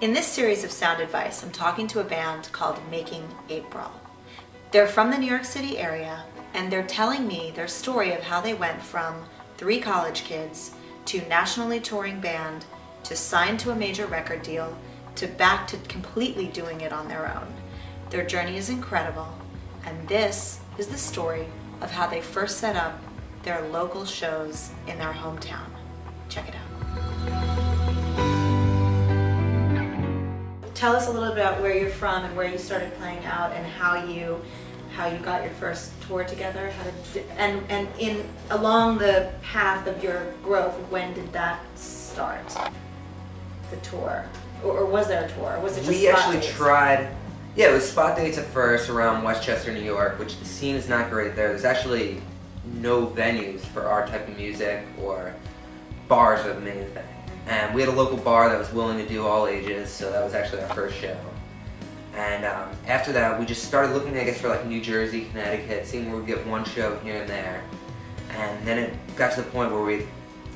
In this series of sound advice, I'm talking to a band called Making April. They're from the New York City area, and they're telling me their story of how they went from 3 college kids to nationally touring band to signed to a major record deal to back to completely doing it on their own. Their journey is incredible, and this is the story of how they first set up their local shows in their hometown. Check it out. Tell us a little bit about where you're from and where you started playing out and how you got your first tour together, and along the path of your growth, when did that start? The tour, or was there a tour? Or was it just we spot actually dates? tried. Yeah, it was spot dates at first around Westchester, New York, which the scene is not great there. There's actually no venues for our type of music, or bars are the main thing. And we had a local bar that was willing to do all ages, so that was actually our first show. And after that, we just started looking, I guess, for like New Jersey, Connecticut, seeing where we'd get one show here and there. And then it got to the point where we'd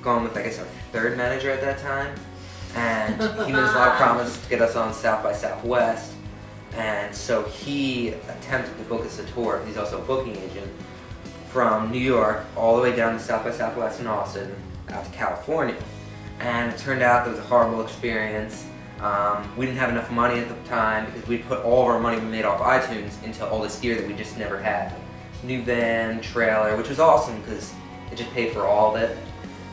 gone with, I guess, our 3rd manager at that time. And he made us a lot of promises to get us on South by Southwest. And so he attempted to book us a tour. He's also a booking agent from New York all the way down to South by Southwest in Austin, out to California. And it turned out that it was a horrible experience. We didn't have enough money at the time because we put all of our money we made off iTunes into all this gear that we just never had. New van, trailer, which was awesome because it just paid for all of it.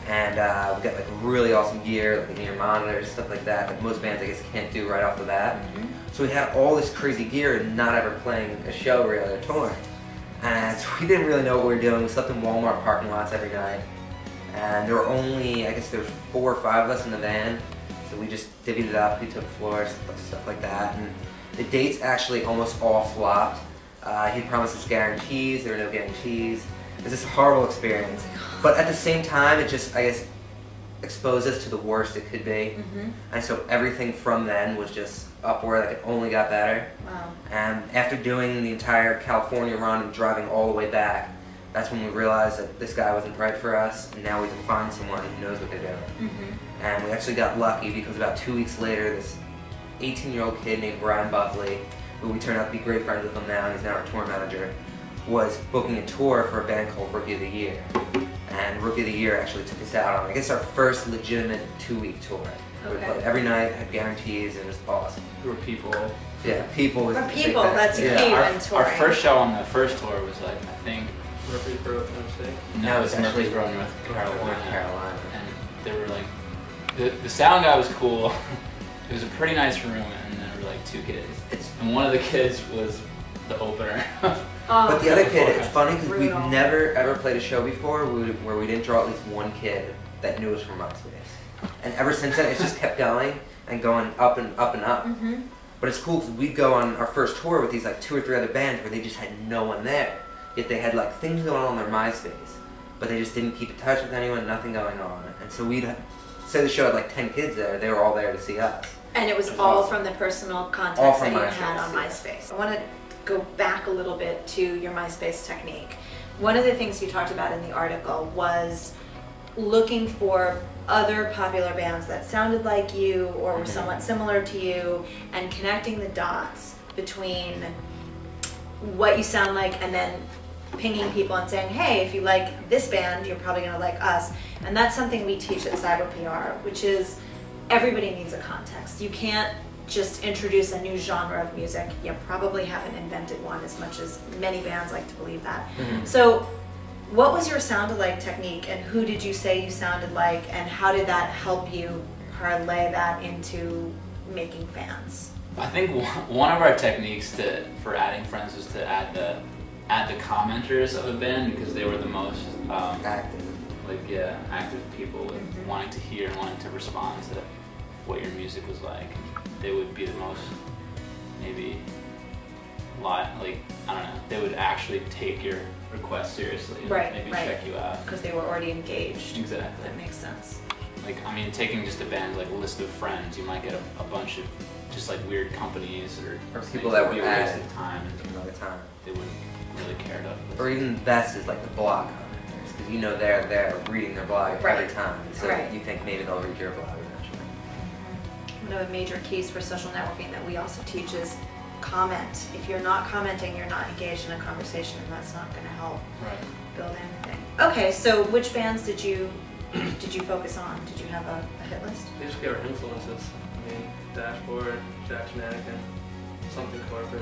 And we got like really awesome gear, like in-ear monitors, stuff like that most bands, I guess, can't do right off the bat. Mm-hmm. So we had all this crazy gear and not ever playing a show really, or touring. And so we didn't really know what we were doing. We slept in Walmart parking lots every night. And there were only, I guess there was 4 or 5 of us in the van. So we just divvied it up, we took floors, stuff like that. And the dates actually almost all flopped. He promised us guarantees, there were no guarantees. It was just a horrible experience. But at the same time, it just, I guess, exposed us to the worst it could be. Mm-hmm. And so everything from then was just upward, like it only got better. Wow. And after doing the entire California run and driving all the way back, that's when we realized that this guy wasn't right for us, and now we can find someone who knows what they're doing. Mm-hmm. And we actually got lucky because about 2 weeks later, this 18-year-old kid named Brian Buckley, who we turned out to be great friends with him now, and he's now our tour manager, was booking a tour for a band called Rookie of the Year. And Rookie of the Year actually took us out on, I guess, our first legitimate 2-week tour. We played every night, had guarantees, and it was awesome. There were people. Yeah, people was But the big people, thing. that's key Yeah, when touring. our first show on the first tour was like, I think, Murfreesboro, Tennessee? no, it was actually Murfreesboro, North Carolina. North Carolina. And they were like, the sound guy was cool. It was a pretty nice room, and there were like 2 kids. And one of the kids was the opener. But the other kid, it's funny because we've Brutal. never ever played a show before where we didn't draw at least one kid that knew us from MySpace. And ever since then, it's just kept going and going up and up and up. Mm-hmm. But it's cool because we'd go on our first tour with these like 2 or 3 other bands where they just had no one there. Yet they had like things going on their MySpace, but they just didn't keep in touch with anyone, nothing going on. And so we'd say the show had like 10 kids there, they were all there to see us. And it was all from the personal All contacts that from you MySpace, had on yeah. MySpace. I want to go back a little bit to your MySpace technique. One of the things you talked about in the article was looking for other popular bands that sounded like you or were somewhat similar to you and connecting the dots between what you sound like and then pinging people and saying, hey, if you like this band, you're probably going to like us. And that's something we teach at Cyber PR, which is everybody needs a context. You can't just introduce a new genre of music. You probably haven't invented one, as much as many bands like to believe that. Mm-hmm. So what was your sound-alike technique, and who did you say you sounded like, and how did that help you parlay that into making fans? I think one of our techniques for adding friends was to add the commenters of a band, because they were the most Active. active people with wanting to hear and wanting to respond to what your music was like. They would be the most maybe I don't know, they would actually take your request seriously and maybe check you out. Because they were already engaged. Exactly. That makes sense. Like, I mean, taking just a band like List of Friends, you might get a bunch of just like weird companies or people that would were be a waste added of time. another time. They wouldn't really care to. Or even best is like the blog commenters, because you know they're reading their blog every time, so you think maybe they'll read your blog eventually. one of the major keys for social networking that we also teach is comment. If you're not commenting, you're not engaged in a conversation, and that's not going to help build anything. Okay, so which bands did you focus on? Did you have a hit list? Basically our influences. I mean, Dashboard, Jack's Mannequin, something corporate.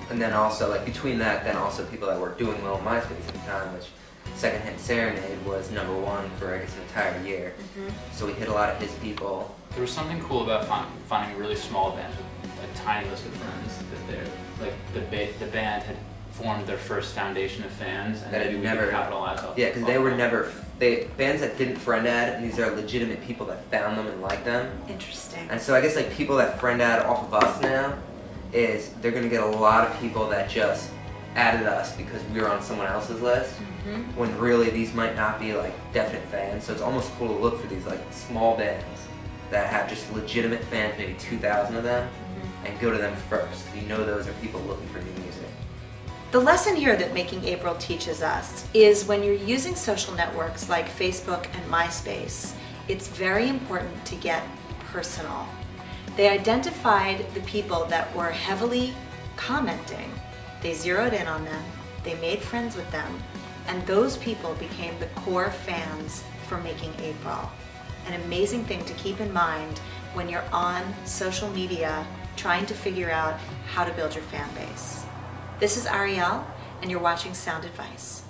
And then also, like, between that, then also people that were doing well on MySpace at the time, which Secondhand Serenade was #1 for, I guess, an entire year. So we hit a lot of his people. There was something cool about finding really small bands with a tiny list of friends that they're, like, the band had formed their first foundation of fans, and that maybe we never could capitalize off. Yeah, because they were never bands that didn't friend add, and these are legitimate people that found them and liked them. Interesting. And so I guess like people that friend add off of us now is they're gonna get a lot of people that just added us because we were on someone else's list, when really these might not be like definite fans. So it's almost cool to look for these like small bands that have just legitimate fans, maybe 2,000 of them, and go to them first. You know those are people looking for new music. The lesson here that Making April teaches us is when you're using social networks like Facebook and MySpace, it's very important to get personal. They identified the people that were heavily commenting. They zeroed in on them, they made friends with them, and those people became the core fans for Making April. An amazing thing to keep in mind when you're on social media trying to figure out how to build your fan base. This is Ariel, and you're watching Sound Advice.